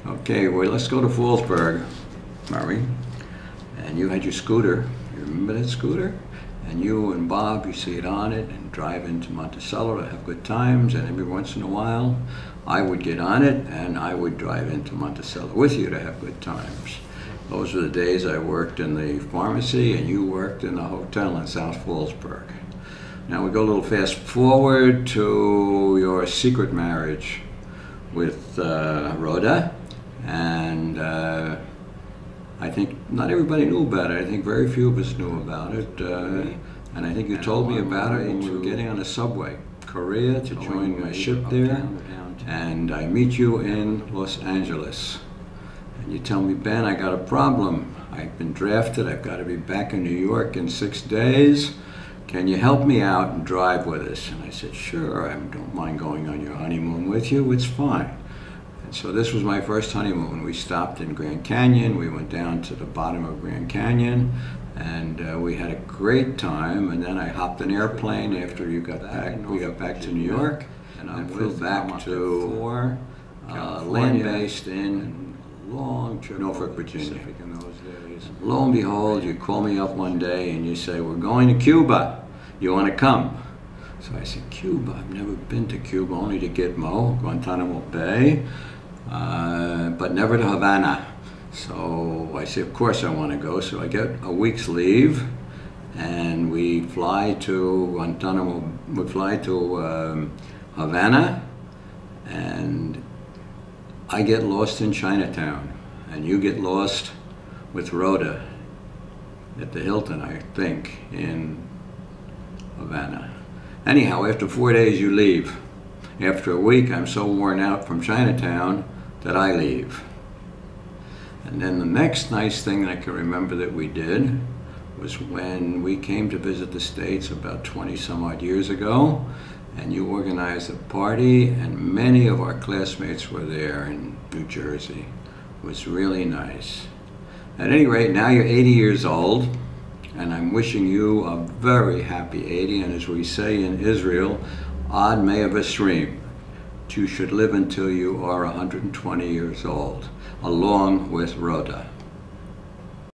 Okay, well, let's go to Fallsburg, Murray. And you had your scooter. You remember that scooter? And you and Bob, you see it on it and drive into Monticello to have good times. And every once in a while, I would get on it and I would drive into Monticello with you to have good times. Those were the days I worked in the pharmacy and you worked in the hotel in South Fallsburg. Now we go a little fast forward to your secret marriage with Rhoda. And I think not everybody knew about it. I think very few of us knew about it. And I think you told me about it when we were getting on a subway, Korea, to join my ship there. And I meet you in Los Angeles. And you tell me, Ben, I got a problem. I've been drafted. I've got to be back in New York in 6 days. Can you help me out and drive with us? And I said, sure. I don't mind going on your honeymoon with you. It's fine. And so this was my first honeymoon. We stopped in Grand Canyon. We went down to the bottom of Grand Canyon, and we had a great time. And then I hopped an airplane after you got back. We got back to New York, and I flew back to land-based in long trip, Norfolk, Virginia. Lo and behold, you call me up one day and you say, we're going to Cuba. You want to come? So I said, Cuba? I've never been to Cuba, only to Gitmo, Guantanamo Bay, but never to Havana. So I said, of course I want to go. So I get a week's leave, and we fly to Guantanamo. We fly to Havana, and I get lost in Chinatown, and you get lost with Rhoda at the Hilton, I think, in Havana. Anyhow, after 4 days you leave. After a week, I'm so worn out from Chinatown that I leave. And then the next nice thing that I can remember that we did was when we came to visit the States about 20 some odd years ago, and you organized a party, and many of our classmates were there in New Jersey. It was really nice. At any rate, now you're 80 years old, and I'm wishing you a very happy 80, and as we say in Israel, Ad Mea V'Shrim. You should live until you are 120 years old, along with Rhoda.